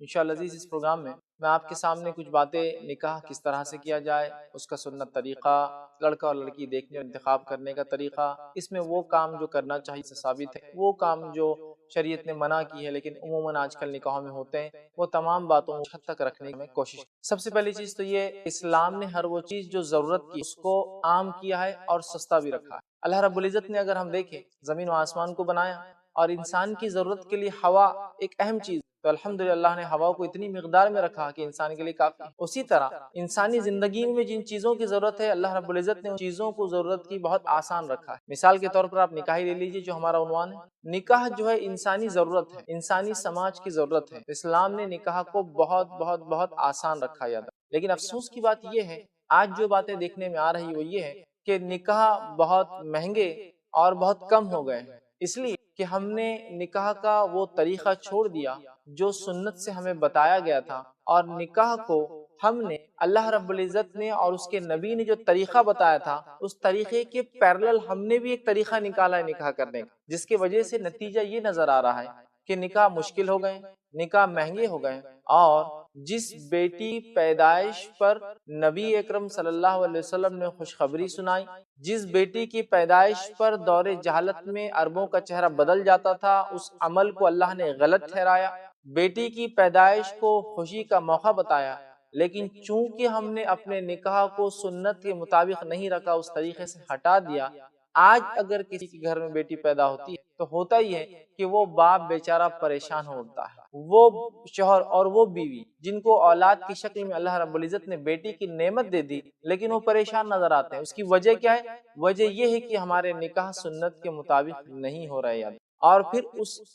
انشاءاللہ عزیز اس پروگرام میں آپ کے سامنے کچھ باتیں نکاح کس طرح سے کیا جائے، اس کا سنت طریقہ، لڑکا اور لڑکی دیکھنے اور انتخاب کرنے کا طریقہ، اس میں وہ کام جو کرنا چاہیے سے ثابت ہے، وہ کام جو شریعت نے منع کی ہے لیکن عموماً آج کل نکاحوں میں ہوتے ہیں، وہ تمام باتوں کو حد تک رکھنے میں کوشش۔ سب سے پہلی چیز تو یہ، اسلام نے ہر وہ چیز جو ضرورت کی اس کو عام کیا ہے اور سستا بھی رکھا ہے۔ اللہ رب العزت نے اگر ہم دیکھیں زمین و آسمان کو بنایا اور انسان کی ضرورت کے لیے ہوا ایک اہم چیز، تو الحمدللہ اللہ نے ہوا کو اتنی مقدار میں رکھا کہ انسان کے لیے کافی ہے۔ اسی طرح انسانی زندگی میں جن چیزوں کی ضرورت ہے، اللہ رب العزت نے ان چیزوں کو ضرورت کی بہت آسان رکھا ہے۔ مثال کے طور پر آپ نکاح لے لیجئے جو ہمارا عنوان ہے۔ نکاح جو ہے انسانی ضرورت ہے، انسانی سماج کی ضرورت ہے۔ اسلام نے نکاح کو بہت بہت بہت آسان رکھا ہے۔ لیکن افسوس کی بات یہ ہے، آج جو باتیں دیکھنے میں آ رہی وہ یہ ہے کہ نکاح بہت مہنگے اور بہت کم ہو گئے ہیں، اس لیے کہ ہم نے نکاح کا وہ طریقہ چھوڑ دیا جو سنت سے ہمیں بتایا گیا تھا، اور نکاح کو ہم نے اللہ رب العزت نے اور اس کے نبی نے جو طریقہ بتایا تھا اس طریقے کے پیرلل ہم نے بھی ایک طریقہ نکالا ہے نکاح کرنے کا، جس کی وجہ سے نتیجہ یہ نظر آ رہا ہے کہ نکاح مشکل ہو گئے، نکاح مہنگے ہو گئے، اور جس بیٹی پیدائش پر نبی اکرم صلی اللہ علیہ وسلم نے خوشخبری سنائی، جس بیٹی کی پیدائش پر دور جہالت میں عربوں کا چہرہ بدل جاتا تھا، اس عمل کو اللہ نے غلط ٹھہرایا، بیٹی کی پیدائش کو خوشی کا موقع بتایا، لیکن چونکہ ہم نے اپنے نکاح کو سنت کے مطابق نہیں رکھا، اس طریقے سے ہٹا دیا، آج اگر کسی کے گھر میں بیٹی پیدا ہوتی ہے تو ہوتا ہی ہے کہ وہ باپ بیچارہ پریشان ہوتا ہے، وہ شوہر اور وہ بیوی جن کو اولاد کی شکل میں اللہ رب العزت نے بیٹی کی نعمت دے دی لیکن وہ پریشان نظر آتے ہیں۔ اس کی وجہ کیا ہے؟ وجہ یہ ہے کہ ہمارے نکاح سنت کے مطابق نہیں ہو رہے، اور پھر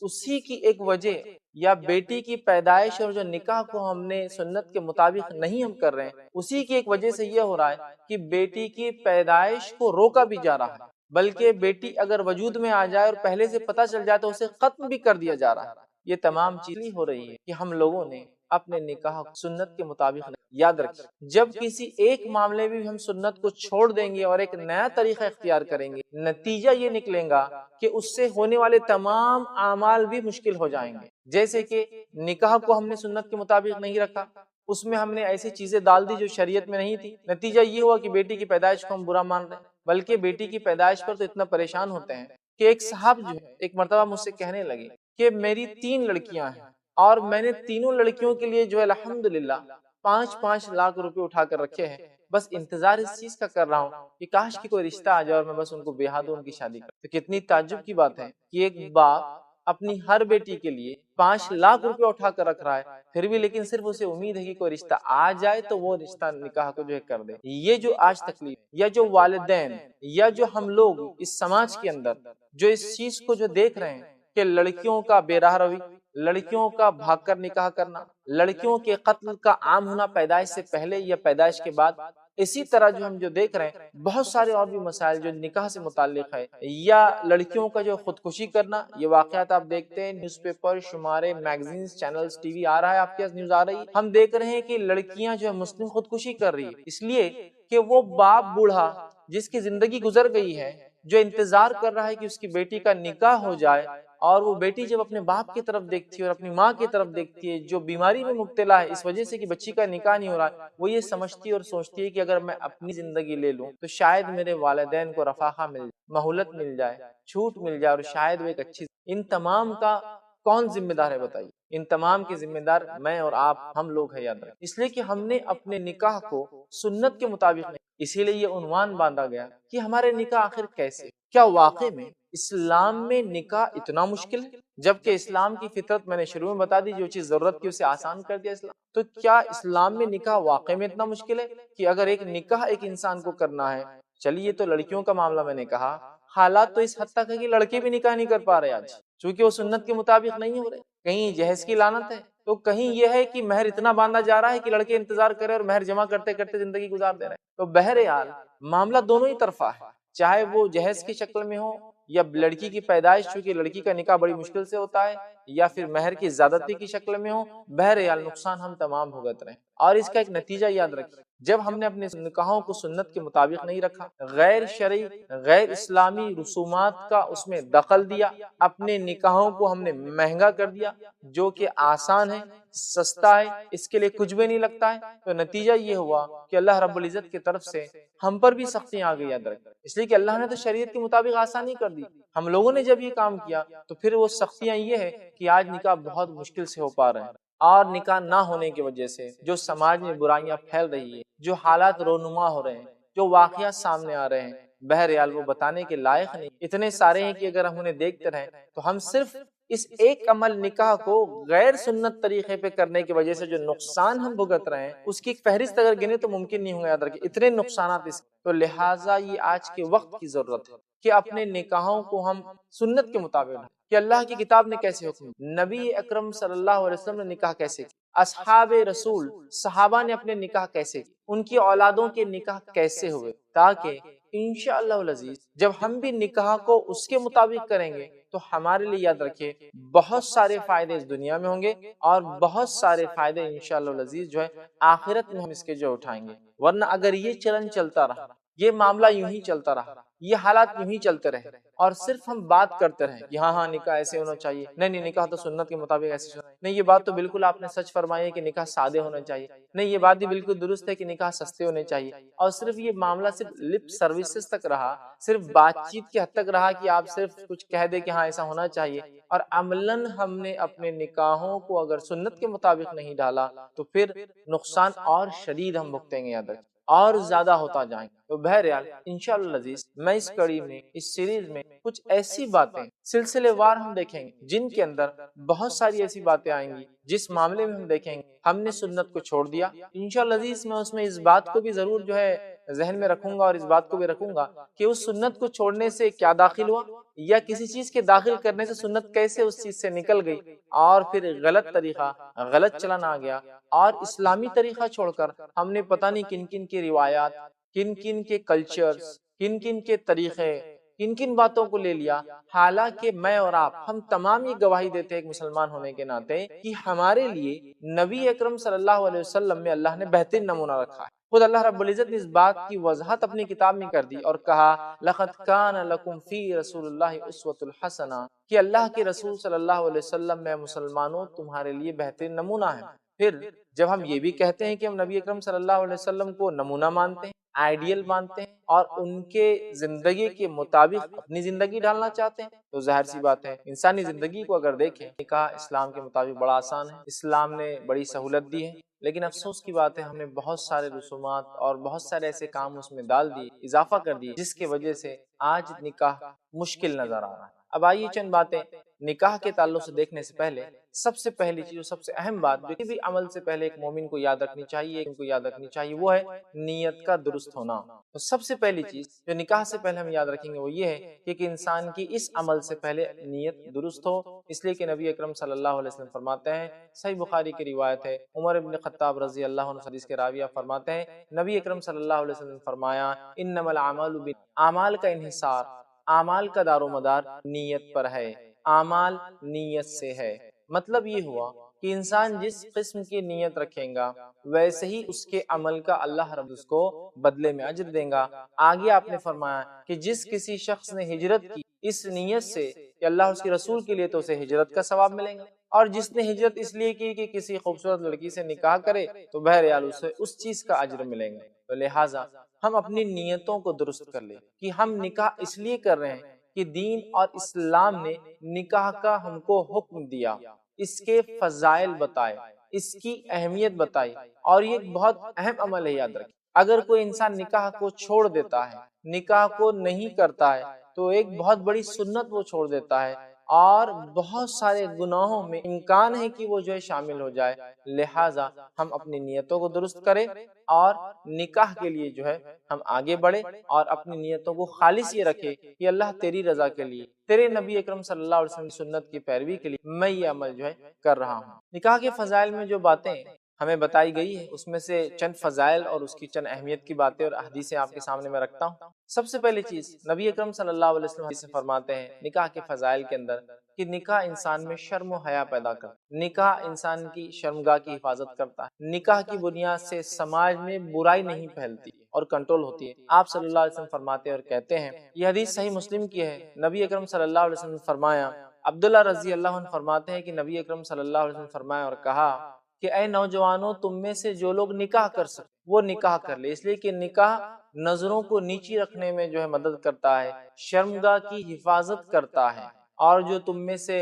اسی کی ایک وجہ یا بیٹی کی پیدائش اور جو نکاح کو ہم نے سنت کے مطابق نہیں ہم کر رہے ہیں، اسی کی ایک وجہ سے یہ ہو رہا ہے کہ بیٹی کی پیدائش کو روکا بھی جا رہا ہے، بلکہ بیٹی اگر وجود میں آ جائے اور پہلے سے پتہ چل جائے تو اسے ختم بھی کر دیا جا رہا ہے۔ یہ تمام چیزیں ہو رہی ہے کہ ہم لوگوں نے اپنے نکاح سنت کے مطابق یاد رکھیں، جب کسی ایک معاملے میں بھی ہم سنت کو چھوڑ دیں گے اور ایک نیا طریقہ اختیار کریں گے، نتیجہ یہ نکلے گا کہ اس سے ہونے والے تمام اعمال بھی مشکل ہو جائیں گے۔ جیسے کہ نکاح کو ہم نے سنت کے مطابق نہیں رکھا، اس میں ہم نے ایسی چیزیں ڈال دی جو شریعت میں نہیں تھی، نتیجہ یہ ہوا کہ بیٹی کی پیدائش کو ہم برا مان رہے ہیں، بلکہ بیٹی کی پیدائش پر تو اتنا پریشان ہوتے ہیں کہ ایک صاحب جو ہے ایک مرتبہ مجھ سے کہنے لگے کہ میری 3 لڑکیاں ہیں اور میں نے تینوں لڑکیوں کے لیے جو ہے الحمدللہ 5-5 لاکھ روپے اٹھا کر رکھے ہیں، بس انتظار اس چیز کا کر رہا ہوں کہ کاش کی کوئی رشتہ آ جائے اور میں بس ان کو بیاہ دوں، ان کی شادی کروں۔ تو کتنی تعجب کی بات ہے کہ ایک باپ اپنی ہر بیٹی کے لیے 5 لاکھ روپے اٹھا کر رکھ رہا ہے، پھر بھی لیکن صرف اسے امید ہے کہ کوئی رشتہ آ جائے تو وہ رشتہ نکاح کو جو ہے کر دے۔ یہ جو آج تکلیف یا جو والدین یا جو ہم لوگ اس سماج کے اندر جو اس چیز کو جو دیکھ رہے ہیں کہ لڑکیوں کا بے راہ روی، لڑکیوں کا بھاگ کر نکاح کرنا، لڑکیوں کے قتل کا عام ہونا پیدائش سے پہلے یا پیدائش کے بعد، اسی طرح جو ہم جو دیکھ رہے ہیں بہت سارے اور بھی مسائل جو نکاح سے متعلق ہے، یا لڑکیوں کا جو خودکشی کرنا، یہ واقعات آپ دیکھتے ہیں نیوز پیپر، شمارے، میگزینز، چینلز، ٹی وی آ رہا ہے، آپ کے پاس نیوز آ رہی ہے، ہم دیکھ رہے ہیں کہ لڑکیاں جو ہے مسلم خودکشی کر رہی ہے، اس لیے کہ وہ باپ بوڑھا جس کی زندگی گزر گئی ہے، جو انتظار کر رہا ہے کہ اس کی بیٹی کا نکاح ہو جائے، اور وہ بیٹی جب اپنے باپ کی طرف دیکھتی ہے اور اپنی ماں کی طرف دیکھتی ہے جو بیماری میں مبتلا ہے اس وجہ سے کہ بچی کا نکاح نہیں ہو رہا ہے، وہ یہ سمجھتی اور سوچتی ہے کہ اگر میں اپنی زندگی لے لوں تو شاید میرے والدین کو رفاقہ مل جائے، مہلت مل جائے، چھوٹ مل جائے، اور شاید وہ ایک اچھی۔ ان تمام کا کون ذمہ دار ہے بتائیے؟ ان تمام کے ذمہ دار میں اور آپ، ہم لوگ ہیں، یاد رکھیں، اس لیے کہ ہم نے اپنے نکاح کو سنت کے مطابق نہیں، اسی لیے یہ عنوان باندھا گیا کہ ہمارے نکاح آخر کیسے؟ کیا واقع میں اسلام میں نکاح اتنا مشکل ہے؟ جبکہ اسلام کی فطرت میں نے شروع میں بتا دی، جو چیز ضرورت کی اسے آسان کر دیا اسلام، تو کیا اسلام میں نکاح واقع میں اتنا مشکل ہے کہ اگر ایک نکاح ایک انسان کو کرنا ہے، چلیے تو لڑکیوں کا معاملہ میں نے کہا، حالات تو اس حد تک ہے کہ لڑکے بھی نکاح نہیں کر پا رہے آج، چونکہ وہ سنت کے مطابق نہیں ہو رہے، کہیں جہیز کی لعنت ہے تو کہیں یہ ہے کہ مہر اتنا باندھا جا رہا ہے کہ لڑکے انتظار کرے اور مہر جمع کرتے کرتے زندگی گزار دے رہے ہیں۔ تو بہرحال معاملہ دونوں ہی طرفہ ہے، چاہے وہ جہیز کی شکل میں ہو یا لڑکی کی پیدائش، چونکہ لڑکی کا نکاح بڑی مشکل سے ہوتا ہے، یا پھر مہر کی زیادتی کی شکل میں ہو، بہرحال نقصان ہم تمام بھگت رہے ہیں۔ اور اس کا ایک نتیجہ یاد رکھیں، جب ہم نے اپنے نکاحوں کو سنت کے مطابق نہیں رکھا، غیر شرعی غیر اسلامی رسومات کا اس میں دخل دیا، اپنے نکاحوں کو ہم نے مہنگا کر دیا جو کہ آسان ہے، سستا ہے، اس کے لیے کچھ بھی نہیں لگتا ہے، تو نتیجہ یہ ہوا کہ اللہ رب العزت کی طرف سے ہم پر بھی سختیاں آ گئی یاد رکھ، اس لیے کہ اللہ نے تو شریعت کے مطابق آسانی کر دی، ہم لوگوں نے جب یہ کام کیا تو پھر وہ سختیاں یہ ہے کہ آج نکاح بہت مشکل سے ہو پا رہے ہیں، اور نکاح نہ ہونے کی وجہ سے جو سماج میں برائیاں پھیل رہی ہے، جو حالات رونما ہو رہے ہیں، جو واقعات سامنے آ رہے ہیں، بہرحال وہ بتانے کے لائق نہیں، اتنے سارے ہیں کہ اگر ہم انہیں دیکھتے رہیں تو ہم صرف اس ایک عمل نکاح کو غیر سنت طریقے پہ کرنے کی وجہ سے جو نقصان ہم بھگت رہے ہیں اس کی ایک فہرست اگر گنے تو ممکن نہیں ہوگا یاد رکھیں، اتنے نقصانات اس، تو لہٰذا یہ آج کے وقت کی ضرورت ہے کہ اپنے نکاحوں کو ہم سنت کے مطابق، کہ اللہ کی کتاب نے کیسے حکم، نبی اکرم صلی اللہ علیہ وسلم نے نکاح کیسے کیا، اصحاب رسول صحابہ نے اپنے نکاح کیسے کی، ان کی اولادوں کے نکاح کیسے ہوئے، تاکہ انشاءاللہ العزیز جب ہم بھی نکاح کو اس کے مطابق کریں گے تو ہمارے لیے یاد رکھیے بہت سارے فائدے اس دنیا میں ہوں گے اور بہت سارے فائدے انشاءاللہ العزیز جو ہے آخرت میں ہم اس کے جو اٹھائیں گے، ورنہ اگر یہ چلن چلتا رہا، یہ معاملہ یوں ہی چلتا رہا، یہ حالات یوں ہی چلتے رہے اور صرف ہم بات کرتے رہیں کہ ہاں نکاح ایسے ہونا چاہیے، نہیں نکاح تو سنت کے مطابق ایسے ہونا، نہیں یہ بات تو بالکل آپ نے سچ فرمائی ہے کہ نکاح سادے ہونا چاہیے، نہیں یہ بات بھی بالکل درست ہے کہ نکاح سستے ہونے چاہیے، اور صرف یہ معاملہ صرف لپ سروسز تک رہا، صرف بات چیت کے حد تک رہا کہ آپ صرف کچھ کہہ دے کہ ہاں ایسا ہونا چاہیے، اور عملاً ہم نے اپنے نکاحوں کو اگر سنت کے مطابق نہیں ڈالا تو پھر نقصان اور شدید ہم بھگتیں گے، یاد رکھیں اور زیادہ ہوتا جائیں گے۔ تو بہرحال انشاءاللہ العزیز میں اس کڑی میں اس سیریز میں کچھ ایسی باتیں سلسلے وار ہم دیکھیں گے جن کے اندر بہت ساری ایسی باتیں آئیں گی جس معاملے میں ہم دیکھیں گے ہم نے سنت کو چھوڑ دیا، انشاءاللہ العزیز میں اس میں اس بات کو بھی ضرور جو ہے ذہن میں رکھوں گا اور اس بات کو بھی رکھوں گا کہ اس سنت کو چھوڑنے سے کیا داخل ہوا، یا کسی چیز کے داخل کرنے سے سنت کیسے اس چیز سے نکل گئی اور پھر غلط طریقہ غلط چلن آ گیا، اور اسلامی طریقہ چھوڑ کر ہم نے پتہ نہیں کن کن کی روایات، کن کن کے کلچرز، کن کن کے طریقے، کن کن باتوں کو لے لیا، حالانکہ میں اور آپ ہم تمام یہ گواہی دیتے ہیں ایک مسلمان ہونے کے ناطے کہ ہمارے لیے نبی اکرم صلی اللہ علیہ وسلم میں اللہ نے بہترین نمونہ رکھا ہے، خود اللہ رب العزت نے اس بات کی وضاحت اپنی کتاب میں کر دی اور کہا لَقَدْ كَانَ لَكُمْ فِي رَسُولِ اللَّهِ أُسْوَةٌ حَسَنَةٌ، کہ اللہ کے رسول صلی اللہ علیہ وسلم میں مسلمانوں تمہارے لیے بہترین نمونہ ہے۔ پھر جب ہم یہ بھی کہتے ہیں کہ ہم نبی اکرم صلی اللہ علیہ وسلم کو نمونہ مانتے ہیں، آئیڈیل مانتے ہیں اور ان کے زندگی کے مطابق اپنی زندگی ڈالنا چاہتے ہیں، تو ظاہر سی بات ہے انسانی زندگی کو اگر دیکھیں نکاح اسلام کے مطابق بڑا آسان ہے، اسلام نے بڑی سہولت دی ہے، لیکن افسوس کی بات ہے ہم نے بہت سارے رسومات اور بہت سارے ایسے کام اس میں ڈال دیے، اضافہ کر دیے، جس کی وجہ سے آج نکاح مشکل نظر آ رہا ہے۔ اب آئیے چند باتیں نکاح کے تعلق سے دیکھنے سے پہلے سب سے پہلی چیز اور سب سے اہم بات جو کسی بھی عمل سے پہلے ایک مومن کو یاد رکھنی چاہیے وہ ہے نیت کا درست ہونا۔ تو سب سے پہلی چیز جو نکاح سے پہلے ہم یاد رکھیں گے وہ یہ ہے کہ ایک انسان کی اس عمل سے پہلے نیت درست ہو، اس لیے کہ نبی اکرم صلی اللہ علیہ وسلم فرماتے ہیں، صحیح بخاری کی روایت ہے، عمر بن خطاب رضی اللہ عنہ حدیث کے راویہ فرماتے ہیں، نبی اکرم صلی اللہ علیہ وسلم نے فرمایا انما الاعمال اعمال کا انحصار، اعمال کا دار و مدار نیت پر ہے، اعمال نیت سے ہے۔ مطلب یہ ہوا کہ انسان جس قسم کی نیت رکھیں گا ویسے ہی اس کے عمل کا اللہ رب اس کو بدلے میں اجر دیں گا۔ آگے آپ نے فرمایا کہ جس کسی شخص نے ہجرت کی اس نیت سے کہ اللہ اس کے رسول کے لیے تو اسے ہجرت کا ثواب ملے گا، اور جس نے ہجرت اس لیے کی کہ کسی خوبصورت لڑکی سے نکاح کرے تو بہرحال اسے اس چیز کا اجر ملے گا۔ تو لہٰذا ہم اپنی نیتوں کو درست کر لیں کہ ہم نکاح اس لیے کر رہے ہیں کہ دین اور اسلام نے نکاح کا ہم کو حکم دیا، اس کے فضائل بتائے، اس کی اہمیت بتائی، اور یہ ایک بہت اہم عمل ہے یاد رکھیں۔ اگر کوئی انسان نکاح کو چھوڑ دیتا ہے، نکاح کو نہیں کرتا ہے، تو ایک بہت بڑی سنت وہ چھوڑ دیتا ہے اور بہت سارے گناہوں میں امکان ہے کہ وہ جو ہے شامل ہو جائے۔ لہٰذا ہم اپنی نیتوں کو درست کریں اور نکاح کے لیے جو ہے ہم آگے بڑھیں اور اپنی نیتوں کو خالص یہ رکھیں کہ اللہ تیری رضا کے لیے، تیرے نبی اکرم صلی اللہ علیہ وسلم کی سنت کی پیروی کے لیے میں یہ عمل جو ہے کر رہا ہوں۔ نکاح کے فضائل میں جو باتیں ہمیں بتائی گئی ہے اس میں سے چند فضائل اور اس کی چند اہمیت کی باتیں اور حدیثیں آپ کے سامنے میں رکھتا ہوں۔ سب سے پہلی چیز نبی اکرم صلی اللہ علیہ وسلم حدیث میں فرماتے ہیں نکاح کے فضائل کے اندر کہ نکاح انسان میں شرم و حیا پیدا کرتا ہے، نکاح انسان کی شرمگاہ کی حفاظت کرتا ہے، نکاح کی بنیاد سے سماج میں برائی نہیں پھیلتی اور کنٹرول ہوتی ہے۔ آپ صلی اللہ علیہ وسلم فرماتے اور کہتے ہیں، یہ حدیث صحیح مسلم کی ہے، نبی اکرم صلی اللہ علیہ وسلم نے فرمایا، عبداللہ رضی اللہ عنہ فرماتے ہیں کہ نبی اکرم صلی اللہ علیہ وسلم فرمایا اور کہا کہ اے نوجوانوں، تم میں سے جو لوگ نکاح کر سکتے وہ نکاح کر لے، اس لیے کہ نکاح نظروں کو نیچی رکھنے میں جو ہے مدد کرتا ہے، شرمگاہ کی حفاظت کرتا ہے، اور جو تم میں سے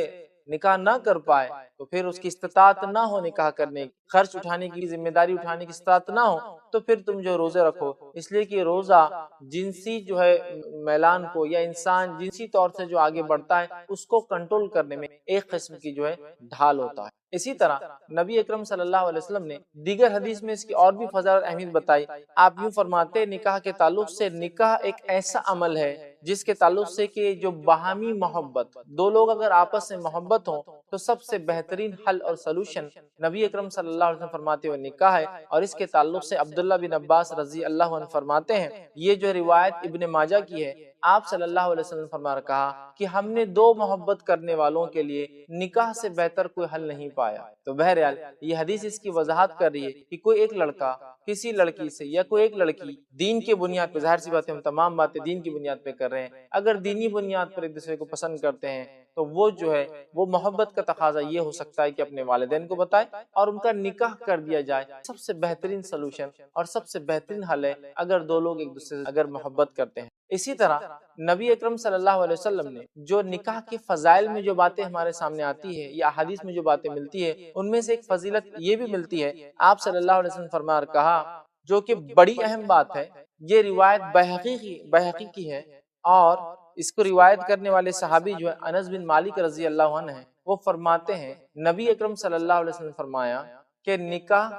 نکاح نہ کر پائے تو پھر اس کی استطاعت نہ ہو نکاح کرنے کی، خرچ اٹھانے کی، ذمہ داری اٹھانے کی استطاعت نہ ہو، تو پھر تم جو روزے رکھو، اس لیے کہ روزہ جنسی جو ہے میلان کو، یا انسان جنسی طور سے جو آگے بڑھتا ہے اس کو کنٹرول کرنے میں ایک قسم کی جو ہے ڈھال ہوتا ہے۔ اسی طرح نبی اکرم صلی اللہ علیہ وسلم نے دیگر حدیث میں اس کی اور بھی فضل اور اہمیت بتائی۔ آپ یوں فرماتے، نکاح کے تعلق سے، نکاح ایک ایسا عمل ہے جس کے تعلق سے کہ جو باہمی محبت، دو لوگ اگر آپس میں محبت ہوں تو سب سے بہترین حل اور سلوشن نبی اکرم صلی اللہ علیہ وسلم فرماتے ہوئے نکاح ہے۔ اور اس کے تعلق سے عبداللہ بن عباس رضی اللہ عنہ فرماتے ہیں، یہ جو روایت ابن ماجہ کی ہے، آپ صلی اللہ علیہ وسلم فرما کہا کہ ہم نے دو محبت کرنے والوں کے لیے نکاح سے بہتر کوئی حل نہیں پایا۔ تو بہرحال یہ حدیث اس کی وضاحت کر رہی ہے کہ کوئی ایک لڑکا کسی لڑکی سے، یا کوئی ایک لڑکی دین کی بنیاد پہ، ظاہر سی بات ہے ہم تمام باتیں دین کی بنیاد پہ کر رہے ہیں، اگر دینی بنیاد پر ایک دوسرے کو پسند کرتے ہیں تو وہ جو ہے وہ محبت کا تقاضا یہ ہو سکتا ہے کہ اپنے والدین کو بتائے اور ان کا نکاح کر دیا جائے۔ سب سے بہترین سلوشن اور سب سے بہترین حل ہے اگر دو لوگ ایک دوسرے سے اگر محبت کرتے ہیں۔ اسی طرح نبی اکرم صلی اللہ علیہ وسلم نے جو نکاح کے فضائل میں جو باتیں ہمارے سامنے آتی ہے، یا احادیث میں جو باتیں ملتی ہے، ان میں سے ایک فضیلت یہ بھی ملتی ہے، آپ صلی اللہ علیہ وسلم فرما اور کہا، جو کہ بڑی اہم بات ہے، یہ روایت بہقی کی ہے، اور اس کو روایت کرنے والے صحابی جو ہے انس بن مالک رضی اللہ عنہ ہیں، وہ فرماتے ہیں نبی اکرم صلی اللہ علیہ وسلم فرمایا کہ نکاح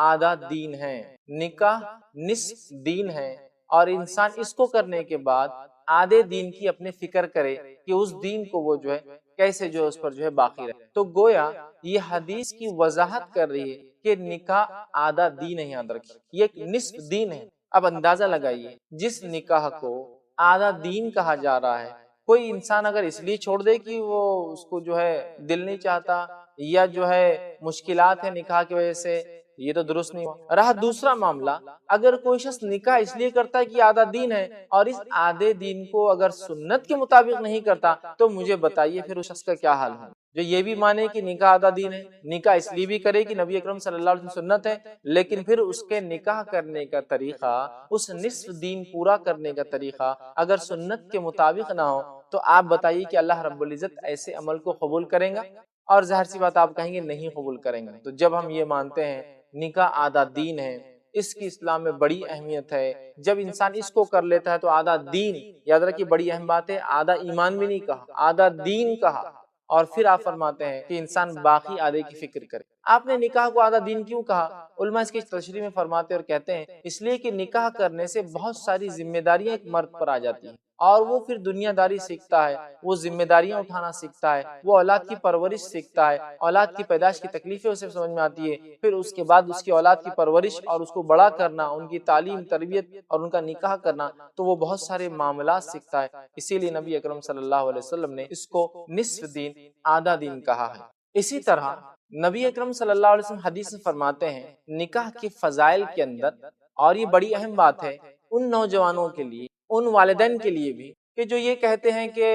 آدھا دین ہے، نکاح نصف دین ہے، اور انسان اس کو کرنے کے بعد آدھے دین کی اپنے فکر کرے کہ اس دین کو وہ جو ہے کیسے جو اس پر جو ہے باقی رہے۔ تو گویا یہ حدیث کی وضاحت کر رہی ہے کہ نکاح آدھا دین ہے، یاد رکھیے یہ ایک نصف دین ہے۔ اب اندازہ لگائیے، جس نکاح کو آدھا دین کہا جا رہا ہے، کوئی انسان اگر اس لیے چھوڑ دے کہ وہ اس کو جو ہے دل نہیں چاہتا، یا جو ہے مشکلات ہے نکاح کی وجہ سے، یہ تو درست نہیں ہوا۔ رہا دوسرا معاملہ، اگر کوئی شخص نکاح اس لیے کرتا ہے کہ آدھا دین ہے، اور اس آدھے دین کو اگر سنت کے مطابق نہیں کرتا، تو مجھے بتائیے پھر اس شخص کا کیا حال ہے؟ جو یہ بھی مانے کہ نکاح آدھا دین ہے، نکاح اس لیے بھی کرے کہ نبی اکرم صلی اللہ علیہ وسلم سنت ہے، لیکن پھر اس کے نکاح کرنے کا طریقہ، اس نصف دین پورا کرنے کا طریقہ اگر سنت کے مطابق نہ ہو، تو آپ بتائیے کہ اللہ رب العزت ایسے عمل کو قبول کریں گا؟ اور ظاہر سی بات آپ کہیں گے نہیں قبول کریں گے۔ تو جب ہم یہ مانتے ہیں نکاح آدھا دین ہے، اس کی اسلام میں بڑی اہمیت ہے، جب انسان اس کو کر لیتا ہے تو آدھا دین، یاد رکھیے بڑی اہم بات ہے، آدھا ایمان بھی نہیں کہا، آدھا دین کہا، اور پھر آپ فرماتے ہیں کہ انسان باقی آدھے کی فکر کرے۔ آپ نے نکاح کو آدھا دین کیوں کہا؟ علماء اس کی تشریح میں فرماتے اور کہتے ہیں اس لیے کہ نکاح کرنے سے بہت ساری ذمہ داریاں ایک مرد پر آ جاتی ہیں، اور وہ پھر دنیا داری سیکھتا ہے، وہ ذمہ داریاں اٹھانا سیکھتا ہے، وہ اولاد کی پرورش سیکھتا ہے، اولاد کی پیدائش کی تکلیفیں اسے سمجھ میں آتی ہے، پھر اس کے بعد اس کی اولاد کی پرورش اور اس کو بڑا کرنا، ان کی تعلیم، تربیت اور ان کا نکاح کرنا، تو وہ بہت سارے معاملات سیکھتا ہے۔ اسی لیے نبی اکرم صلی اللہ علیہ وسلم نے اس کو نصف دین، آدھا دین کہا ہے۔ اسی طرح نبی اکرم صلی اللہ علیہ وسلم حدیث میں فرماتے ہیں نکاح کے فضائل کے اندر، اور یہ بڑی اہم بات ہے ان نوجوانوں کے لیے، ان والدین کے لیے بھی، کہ جو یہ کہتے ہیں کہ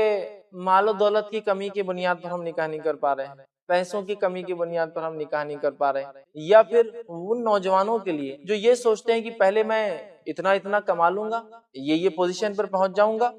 مال و دولت کی کمی کی بنیاد پر ہم نکاح نہیں کر پا رہے ہیں، پیسوں کی کمی کی بنیاد پر ہم نکاح نہیں کر پا رہے ہیں، یا پھر ان نوجوانوں کے لیے جو یہ سوچتے ہیں کہ پہلے میں اتنا کما لوں گا، یہ پوزیشن پر پہنچ جاؤں گا،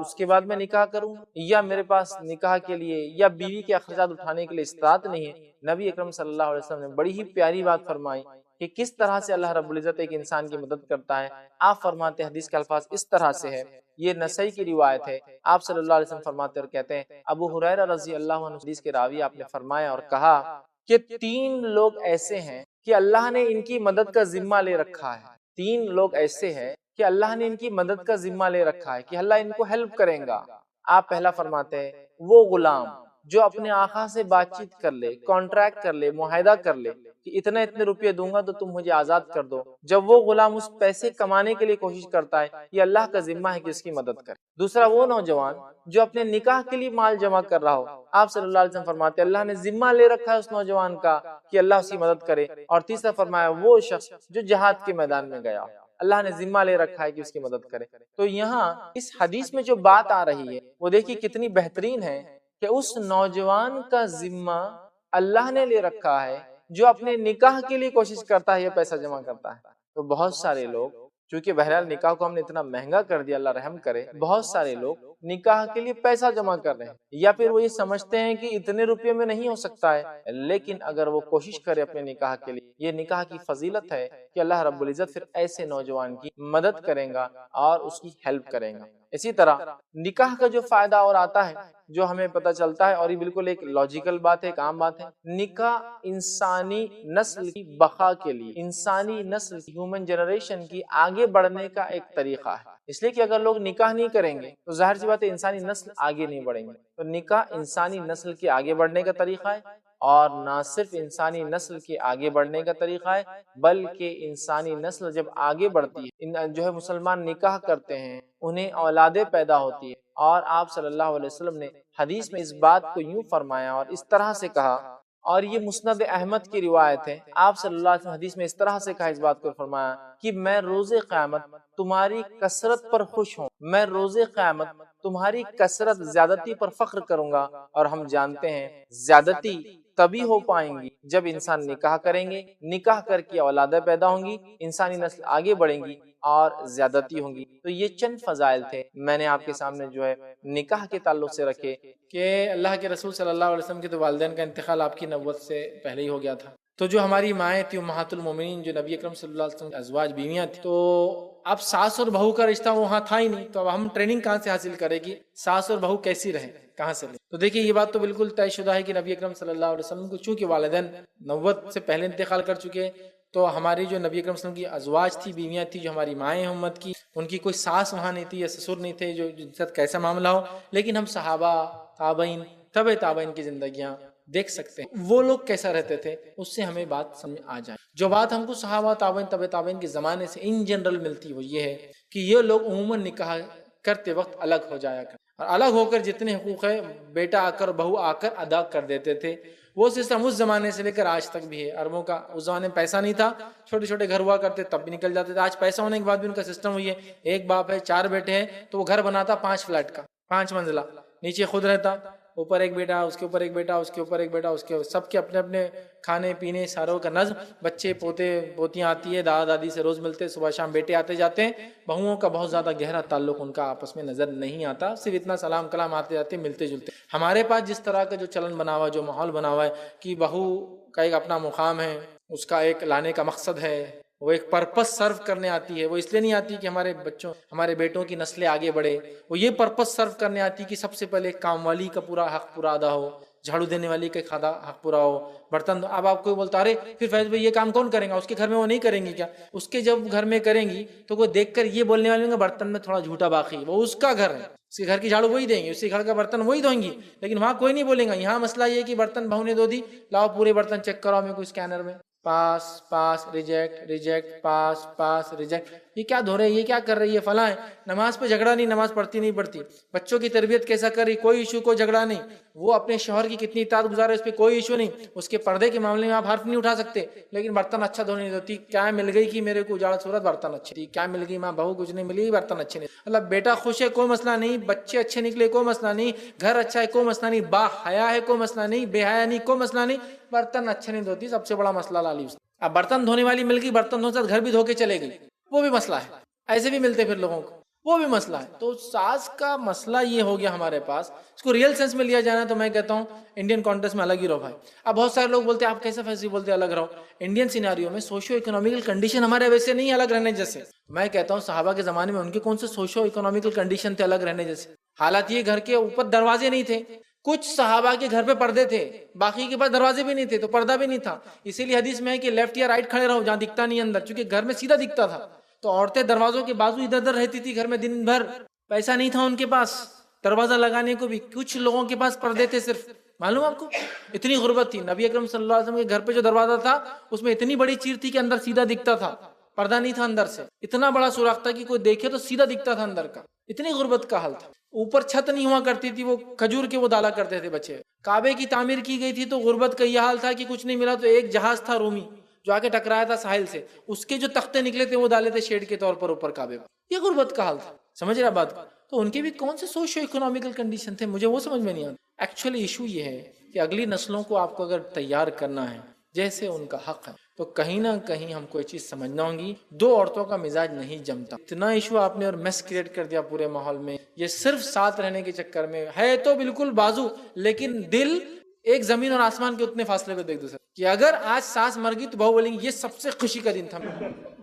اس کے بعد میں نکاح کروں، یا میرے پاس نکاح کے لیے یا بیوی کے اخراجات اٹھانے کے لیے استطاعت نہیں ہے۔ نبی اکرم صلی اللہ علیہ وسلم نے بڑی ہی پیاری بات فرمائی کہ کس طرح سے اللہ رب العزت ایک انسان کی مدد کرتا ہے۔ آپ فرماتے ہیں حدیث کے الفاظ اس طرح سے ہے، یہ نسائی کی روایت ہے، آپ صلی اللہ علیہ وسلم فرماتے اور کہتے ہیں، ابو ہریرہ رضی اللہ عنہ حدیث کے راوی، آپ نے فرمایا اور کہا کہ 3 لوگ ایسے ہیں کہ اللہ نے ان کی مدد کا ذمہ لے رکھا ہے، 3 لوگ ایسے ہیں کہ اللہ نے ان کی مدد کا ذمہ لے رکھا ہے، کہ اللہ ان کو ہیلپ کریں گا۔ آپ پہلا فرماتے ہیں وہ غلام جو اپنے آقا سے بات چیت کر لے، کانٹریکٹ کر لے، معاہدہ کر لے کہ اتنے روپے دوں گا تو تم مجھے آزاد کر دو، جب وہ غلام اس پیسے کمانے کے لیے کوشش کرتا ہے، یہ اللہ کا ذمہ ہے کہ اس کی مدد کرے۔ دوسرا وہ نوجوان جو اپنے نکاح کے لیے مال جمع کر رہا ہو، آپ صلی اللہ علیہ وسلم فرماتے ہیں اللہ نے ذمہ لے رکھا ہے اس نوجوان کا کہ اللہ اس کی مدد کرے۔ اور تیسرا فرمایا وہ شخص جو جہاد کے میدان میں گیا، اللہ نے ذمہ لے رکھا ہے کہ اس کی مدد کرے۔ تو یہاں اس حدیث میں جو بات آ رہی ہے وہ دیکھیے کتنی بہترین ہے کہ اس نوجوان کا ذمہ اللہ نے لے رکھا ہے جو اپنے نکاح کے لیے کوشش کرتا ہے، یہ پیسہ جمع کرتا ہے۔ تو بہت سارے لوگ، چونکہ بہرحال نکاح کو ہم نے اتنا مہنگا کر دیا، اللہ رحم کرے، بہت سارے لوگ نکاح کے لیے پیسہ جمع کر رہے ہیں، یا پھر وہ یہ سمجھتے ہیں کہ اتنے روپے میں نہیں ہو سکتا ہے، لیکن اگر وہ کوشش کرے اپنے نکاح کے لیے، یہ نکاح کی فضیلت ہے کہ اللہ رب العزت پھر ایسے نوجوان کی مدد کرے گا اور اس کی ہیلپ کرے گا۔ اسی طرح نکاح کا جو فائدہ اور آتا ہے جو ہمیں پتہ چلتا ہے، اور یہ بالکل ایک لاجیکل بات ہے، ایک عام بات ہے، نکاح انسانی نسل کی بقا کے لیے، انسانی نسل کی، ہیومن جنریشن کی آگے بڑھنے کا ایک طریقہ ہے۔ اس لیے کہ اگر لوگ نکاح نہیں کریں گے تو ظاہر سی بات ہے انسانی نسل آگے نہیں بڑھیں گے۔ تو نکاح انسانی نسل کے آگے بڑھنے کا طریقہ ہے، اور نہ صرف انسانی نسل کے آگے بڑھنے کا طریقہ ہے بلکہ انسانی نسل جب آگے بڑھتی ہے، جو ہے مسلمان نکاح کرتے ہیں، انہیں اولادیں پیدا ہوتی ہے، اور آپ صلی اللہ علیہ وسلم نے حدیث میں اس بات کو یوں فرمایا اور اس طرح سے کہا، اور یہ مسند احمد کی روایت ہے، آپ صلی اللہ علیہ وسلم حدیث میں اس طرح سے کہا، اس بات کو فرمایا کہ میں روز قیامت تمہاری کثرت پر خوش ہوں، میں روز قیامت تمہاری کثرت زیادتی پر فخر کروں گا۔ اور ہم جانتے ہیں زیادتی تبھی ہو پائیں گی جب انسان نکاح کریں گے، نکاح کر کے اولادیں پیدا ہوں گی، انسانی نسل آگے بڑھیں گی اور زیادتی ہوں گی۔ تو یہ چند فضائل تھے میں نے آپ کے سامنے جو ہے نکاح کے تعلق سے رکھے کہ اللہ کے رسول صلی اللہ علیہ وسلم کے تو والدین کا انتقال آپ کی نبوت سے پہلے ہی ہو گیا تھا، تو جو ہماری مائیں تھیں امہات المومنین، جو نبی اکرم صلی اللہ علیہ وسلم کی ازواج بیویاں تھیں، تو اب ساس اور بہو کا رشتہ وہاں تھا ہی نہیں، تو اب ہم ٹریننگ کہاں سے حاصل کرے گی، ساس اور بہو کیسی رہیں، کہاں سے لیں؟ تو دیکھیے یہ بات تو بالکل طے شدہ ہے کہ نبی اکرم صلی اللہ علیہ وسلم کو چونکہ والدین نبوت سے پہلے انتقال کر چکے، تو ہماری جو نبی اکرم صلی اللہ علیہ وسلم کی ازواج تھی، بیویاں تھی، جو ہماری مائیں ہیں امت کی، ان کی کوئی ساس وہاں نہیں تھی یا سسر نہیں تھے جو جن کے ساتھ کیسا معاملہ ہو، لیکن ہم صحابہ، تابعین، تبع تابعین کی زندگیاں دیکھ سکتے ہیں وہ لوگ کیسا رہتے تھے، اس سے ہمیں بات سمجھ آ جائے۔ جو بات ہم کو صحابہ، تابعین، تبع تابعین کے زمانے سے ان جنرل ملتی وہ یہ ہے کہ یہ لوگ عموماً نکاح کرتے وقت الگ ہو جایا کرتے، اور الگ ہو کر جتنے حقوق ہے بیٹا آ کر بہو آ کر ادا کر دیتے تھے۔ وہ سسٹم اس زمانے سے لے کر آج تک بھی ہے۔ عربوں کا اس زمانے میں پیسہ نہیں تھا، چھوٹے چھوٹے گھر ہوا کرتے تب بھی نکل جاتے تھے۔ آج پیسہ ہونے کے بعد بھی ان کا سسٹم وہی ہے، ایک باپ ہے، 4 بیٹے ہیں، تو وہ گھر بناتا 5 فلیٹ کا، 5 منزلہ، نیچے خود رہتا، اوپر ایک بیٹا، اس کے اوپر ایک بیٹا، اس کے اوپر ایک بیٹا، اس کے سب کے اپنے اپنے کھانے پینے ساروں کا نظم، بچے پوتے پوتیاں آتی ہے، دادا دادی سے روز ملتے، صبح شام بیٹے آتے جاتے ہیں۔ بہوؤں کا بہت زیادہ گہرا تعلق ان کا آپس میں نظر نہیں آتا، صرف اتنا سلام کلام آتے جاتے ملتے جلتے۔ ہمارے پاس جس طرح کا جو چلن بنا ہوا ہے، جو ماحول بنا ہوا ہے کہ بہو کا ایک اپنا مقام ہے، اس کا ایک لانے کا مقصد ہے، وہ ایک پرپس سرو کرنے آتی ہے، وہ اس لیے نہیں آتی کہ ہمارے بچوں ہمارے بیٹوں کی نسلیں آگے بڑھے، وہ یہ پرپس سرو کرنے آتی کہ سب سے پہلے کام والی کا پورا حق پورا ادا ہو، جھاڑو دینے والی کا حق پورا ہو، برتن اب آپ کوئی بولتا ارے پھر فیض بھائی یہ کام کون کرے گا، اس کے گھر میں وہ نہیں کریں گی کیا؟ اس کے جب گھر میں کریں گی تو وہ دیکھ کر یہ بولنے والے ہوں گے برتن میں تھوڑا جھوٹا باقی، وہ اس کا گھر ہے، اس کے گھر کی جھاڑو وہی دیں گے، اس کے گھر کا برتن وہی دھوئیں گی، لیکن وہاں کوئی نہیں بولے گا۔ یہاں مسئلہ یہ کہ برتن بہو نے دھو دی، لاؤ پورے برتن چیک کرو میرے کو اسکینر میں، پاس پاس ریجیکٹ ریجیکٹ پاس پاس ریجیکٹ، یہ کیا دھو رہے، یہ کیا کر رہی ہے، فلاں ہے۔ نماز پہ جھگڑا نہیں، نماز پڑھتی نہیں پڑھتی، بچوں کی تربیت کیسا کر رہی، کوئی ایشو، کوئی جھگڑا نہیں، وہ اپنے شوہر کی کتنی اطاعت گزار ہے، اس پہ کوئی ایشو نہیں، اس کے پردے کے معاملے میں آپ حرف نہیں اٹھا سکتے، لیکن برتن اچھا دھونے نہیں دیتی، کیا مل گئی کہ میرے کو اجاڑ صورت برتن اچھی تھی، کیا مل گئی ماں بہو کچھ نہیں ملی برتن اچھے نہیں، اللہ بیٹا خوش ہے کوئی مسئلہ نہیں، بچے اچھے نکلے کوئی مسئلہ نہیں، گھر اچھا ہے کوئی مسئلہ نہیں، با حیا ہے کوئی مسئلہ نہیں، بے حیا نہیں کوئی مسئلہ نہیں، برتن اچھے نہیں دھوتی، سب سے بڑا مسئلہ لالی اس نے۔ اب برتن دھونے والی مل گئی، برتن دھونے سے گھر بھی دھو کے چلے گئی، وہ بھی مسئلہ ہے، ایسے بھی ملتے پھر لوگوں کو، وہ بھی مسئلہ ہے۔ تو ساس کا مسئلہ یہ ہو گیا ہمارے پاس، اس کو ریئل سینس میں لیا جانا تو میں کہتا ہوں انڈین کانٹیکسٹ میں الگ ہی رہو بھائی۔ اب بہت سارے لوگ بولتے ہیں آپ کیسے فیصلے بولتے الگ رہو، انڈین سیناریو میں سوشو اکنامیکل کنڈیشن ہمارے ویسے نہیں الگ رہنے جیسے۔ میں کہتا ہوں صحابہ کے زمانے میں ان کے کون سے سوشو اکنامیکل کنڈیشن تھے الگ رہنے جیسے؟ حالات یہ گھر کے اوپر دروازے نہیں تھے، کچھ صحابہ کے گھر پہ پردے تھے، باقی کے پاس دروازے بھی نہیں تھے تو پردہ بھی نہیں تھا، اسی لیے حدیث میں ہے کہ لیفٹ یا رائٹ کھڑے رہو جہاں دکھتا نہیں اندر، چونکہ گھر میں سیدھا دکھتا تھا، تو عورتیں دروازوں کے بازو ادھر ادھر رہتی تھی گھر میں دن بھر، پیسہ نہیں تھا ان کے پاس دروازہ لگانے کو بھی، کچھ لوگوں کے پاس پردے تھے صرف، معلوم آپ کو اتنی غربت تھی. نبی اکرم صلی اللہ علیہ وسلم کے گھر پہ جو دروازہ تھا اس میں اتنی بڑی چیر تھی کہ اندر سیدھا دکھتا تھا, پردہ نہیں تھا اندر سے, اتنا بڑا سوراخ تھا کہ کوئی دیکھے تو سیدھا دکھتا تھا اندر کا. اتنی غربت کا حال تھا. اوپر چھت نہیں ہوا کرتی تھی, وہ کھجور کے وہ ڈالا کرتے تھے بچے. کعبے کی تعمیر کی گئی تھی تو غربت کا یہ حال تھا کہ کچھ نہیں ملا تو ایک جہاز تھا رومی جو آ کے ٹکرایا تھا ساحل سے, اس کے جو تختے نکلے تھے وہ ڈالے تھے شیڈ کے طور پر اوپر کعبے پر. یہ غربت کا حال تھا. سمجھ رہے بات کو؟ تو ان کے بھی کون سے سوشو اکنامیکل کنڈیشن تھے, مجھے وہ سمجھ میں نہیں آتا. ایکچولی ایشو یہ ہے کہ اگلی نسلوں کو آپ کو اگر تیار کرنا ہے جیسے ان کا حق ہے تو کہیں نہ کہیں ہم کو یہ چیز سمجھنا ہوگی, دو عورتوں کا مزاج نہیں جمتا. اتنا ایشو آپ نے اور میس کریٹ کر دیا پورے ماحول میں. یہ صرف ساتھ رہنے کے چکر میں ہے تو بالکل بازو, لیکن دل ایک زمین اور آسمان کے اتنے فاصلے پہ دیکھ دو سر کہ اگر آج ساس مر گئی تو بہو بولیں گی یہ سب سے خوشی کا دن تھا.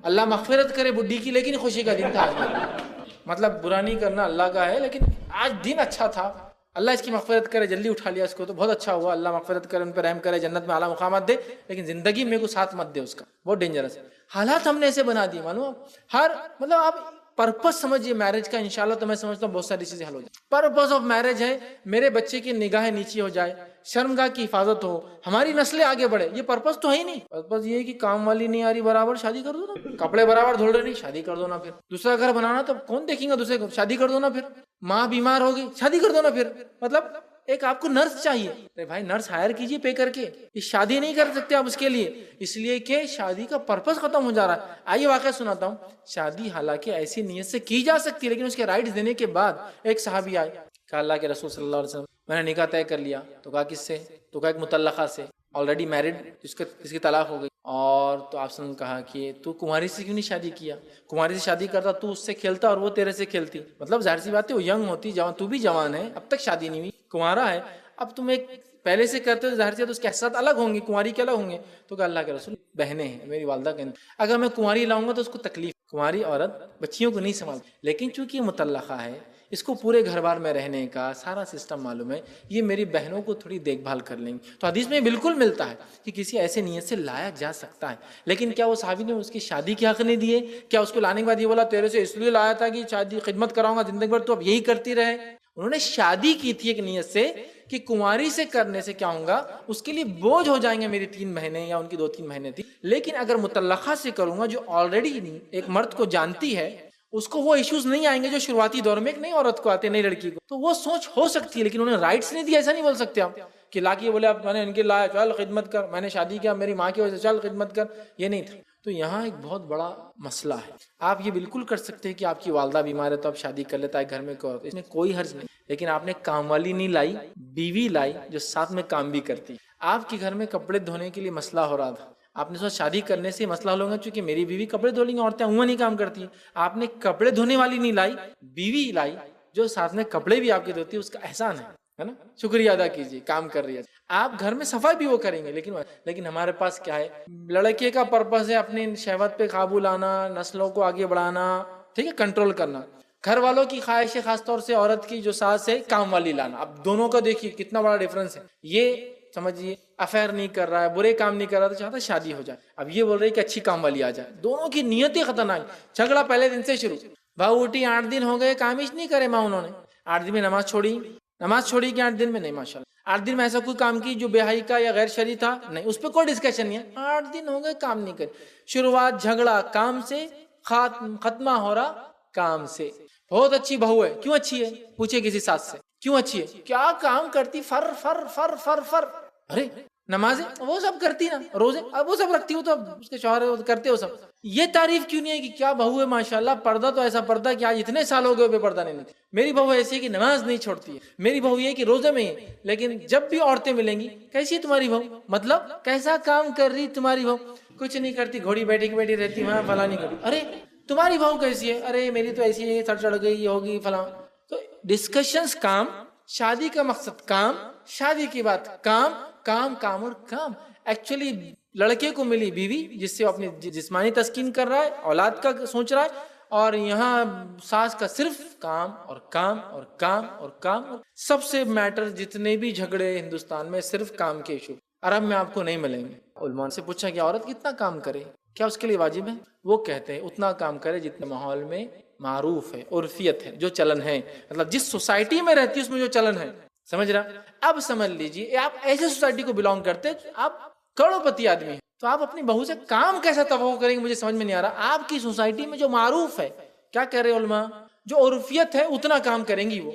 اللہ مغفرت کرے بڈھی کی, لیکن خوشی کا دن تھا آج. مطلب برا نہیں کرنا اللہ کا ہے, لیکن آج دن اچھا تھا, اللہ اس کی مغفرت کرے, جلدی اٹھا لیا اس کو تو بہت اچھا ہوا, اللہ مغفرت کرے, ان پہ رحم کرے, جنت میں اعلیٰ مقامات دے, لیکن زندگی میں کوئی ساتھ مت دے اس کا, بہت ڈینجرس ہے. حالات ہم نے ایسے بنا دیے معلوم, ہر مطلب آپ پرپس سمجھیے میرج کا, انشاءاللہ تو میں سمجھتا ہوں بہت ساری چیزیں حل ہو جائیں. پرپس آف میرج ہے میرے بچے کی نگاہیں نیچی ہو جائے, شرمگاہ کی حفاظت ہو, ہماری نسلیں آگے بڑھے. یہ پرپس تو ہے ہی نہیں. پرپس یہ ہے کہ کام والی نہیں آ رہی برابر, شادی کر دو نا. کپڑے برابر دھل رہے نہیں, شادی کر دو نا. پھر دوسرا گھر بنانا تو کون دیکھیں گا دوسرے کو, شادی کر دو نا. پھر ماں بیمار ہو گئی, شادی کر دو نا. پھر مطلب ایک آپ کو نرس چاہیے, ارے بھائی نرس ہائر کیجیے پے کر کے. یہ شادی نہیں کر سکتے آپ اس کے لیے, اس لیے کہ شادی کا پرپس ختم ہو جا رہا ہے. آئیے واقعہ سناتا ہوں. شادی حالانکہ ایسی نیت سے کی جا سکتی ہے, لیکن اس کے رائٹس دینے کے بعد ایک صحابی آئے, کہا اللہ کے رسول صلی اللہ علیہ وسلم میں نے نکاح طے کر لیا. تو کہا کس سے؟ تو کہا ایک مطلقہ سے, آلریڈی میرڈ, جس کی طلاق ہو گئی. اور تو آپ نے کہا کہ تو کماری سے کیوں نہیں شادی کیا؟ کماری سے شادی کرتا تو اس سے کھیلتا اور وہ تیرے سے کھیلتی. مطلب ظاہر سی بات ہے وہ ینگ ہوتی, جوان, تو بھی جوان ہے, اب تک شادی نہیں ہوئی, کنوارا ہے. اب تم ایک پہلے سے کرتے تو ظاہر سی بات اس کے احساسات الگ ہوں گے, کنواری کے الگ ہوں گے. تو کہ اللہ کے رسول بہنیں ہیں, میری والدہ کہتے اگر میں کنواری لاؤں گا تو اس کو تکلیف, کنواری عورت بچیوں کو نہیں سنبھال, لیکن چونکہ یہ مطلقہ ہے اس کو پورے گھر بار میں رہنے کا سارا سسٹم معلوم ہے, یہ میری بہنوں کو تھوڑی دیکھ بھال کر لیں گے. تو حدیث میں بالکل ملتا ہے کہ کسی ایسے نیت سے لایا جا سکتا ہے. لیکن کیا وہ صحابی نے اس کی شادی کے حق نہیں دیے؟ کیا اس کو لانے کے بعد یہ بولا تیرے سے اس لیے لایا تھا کہ شادی خدمت کراؤں گا زندگی بھر, تو اب یہی کرتی رہے؟ انہوں نے شادی کی تھی ایک نیت سے کہ کنواری سے کرنے سے کیا ہوگا, اس کے لیے بوجھ ہو جائیں گے میری 3 مہینے یا ان کی 2-3 مہینے تھی. لیکن اگر مطلقہ سے کروں گا جو آلریڈی ایک مرد کو جانتی ہے, اس کو وہ ایشوز نہیں آئیں گے جو شروعاتی دور میں ایک نئی عورت کو آتے, نئی لڑکی کو. تو وہ سوچ ہو سکتی ہے, لیکن انہوں نے رائٹس نہیں دیا. ایسا نہیں بول سکتے آپ کہ لا کے بولے اب میں نے ان کے لایا چل خدمت کر, میں نے شادی کیا میری ماں کی وجہ سے چل خدمت کر, یہ نہیں تھا. تو یہاں ایک بہت بڑا مسئلہ ہے. آپ یہ بالکل کر سکتے ہیں کہ آپ کی والدہ بیمار ہے تو آپ شادی کر لیتا ہے گھر میں, اس میں کوئی حرج نہیں. لیکن آپ نے کام والی نہیں لائی, بیوی لائی جو ساتھ میں کام بھی کرتی. آپ کے گھر میں کپڑے دھونے کے لیے مسئلہ ہو رہا تھا, آپ نے سوچا شادی کرنے سے مسئلہ ہو گا چونکہ میری بیوی کپڑے دھو لیں گی, عورتیں عموماً ہی کام کرتی ہیں. آپ نے کپڑے دھونے والی نہیں لائی, بیوی لائی جو ساتھ میں کپڑے بھی آپ کے دھوتی ہے, اس کا احسان ہے نا, شکریہ ادا کیجیے, کام کر رہی ہے. آپ گھر میں صفائی بھی وہ کریں گے, لیکن ہمارے پاس کیا ہے, لڑکے کا پرپس ہے اپنی شہوت پہ قابو لانا, نسلوں کو آگے بڑھانا, ٹھیک ہے, کنٹرول کرنا. گھر والوں کی خواہش ہے خاص طور سے عورت کی جو ساس ہے کام والی لانا. اب دونوں کا دیکھیے کتنا بڑا ڈفرنس ہے. یہ سمجھیے افیئر نہیں کر رہا ہے, برے کام نہیں کر رہا, تو چاہتا ہے شادی ہو جائے. اب یہ بول رہی ہے کہ اچھی کام والی آ جائے. دونوں کی نیتیں خطرناک. جھگڑا پہلے دن سے شروع, بہو اٹھی 8 دن ہو گئے کام ہی نہیں کرے ماں, انہوں نے 8 دن میں نماز چھوڑی کہ 8 دن میں نہیں, ماشاء اللہ 8 دن میں ایسا کوئی کام کی جو بے حیائی کا یا غیر شرعی تھا نہیں, اس پہ کوئی ڈسکشن نہیں ہے. 8 دن ہو گئے کام نہیں کرے. شروعات جھگڑا کام سے, ختمہ ہو رہا کام سے. بہت اچھی بہو ہے, کیوں اچھی ہے پوچھے کسی ساس سے, کیوں اچھی ہے, کیا کام کرتی, فر فر فر فر فر. ارے نمازیں وہ سب کرتی نا, روزے اب وہ سب رکھتی ہو, تو اس کے شوہر کرتے ہو سب. یہ تعریف کیوں نہیں ہے کہ کیا بہو ہے ماشاءاللہ, پردہ تو ایسا پردہ کہ آج اتنے سال ہو گئے بے پردہ نہیں. میری بہو ایسی ہے کہ نماز نہیں چھوڑتی ہے, میری بہو یہ کہ روزے میں ہے, لیکن جب بھی عورتیں ملیں گی کیسی ہے تمہاری بہو, مطلب کیسا کام کر رہی تمہاری بہو, کچھ نہیں کرتی, گھوڑی بیٹھی رہتی, وہاں فلاں نہیں کرتی. ارے تمہاری بہو کیسی ہے, ارے میری تو ایسی ہے, سر چڑھ گئی, یہ ہوگی فلاں. تو ڈسکشنز کام, شادی کا مقصد کام, شادی کی بات کام کام کام اور کام. ایکچولی لڑکے کو ملی بیوی جس سے وہ اپنی جسمانی تسکین کر رہا ہے, اولاد کا سوچ رہا ہے, اور یہاں ساس کا صرف کام اور کام اور کام اور کام. سب سے میٹر جتنے بھی جھگڑے ہندوستان میں صرف کام کے ایشو, عرب میں آپ کو نہیں ملیں گے. علماء سے پوچھا کہ عورت کتنا کام کرے, کیا اس کے لیے واجب ہے؟ وہ کہتے ہیں اتنا کام کرے جتنا ماحول میں معروف ہے, عرفیت ہے, جو چلن ہے, مطلب جس سوسائٹی میں رہتی ہے اس میں جو چلن ہے. سمجھ رہا؟ اب سمجھ لیجیے آپ ایسے سوسائٹی کو بلانگ کرتے ہیں، آپ کروڑپتی آدمی ہیں، تو آپ اپنی بہو سے کام کیسا توقع کریں گے؟ مجھے سمجھ میں نہیں آ رہا. آپ کی سوسائٹی میں جو معروف ہے، کیا کہہ رہے علماء، جو عرفیت ہے اتنا کام کریں گی وہ،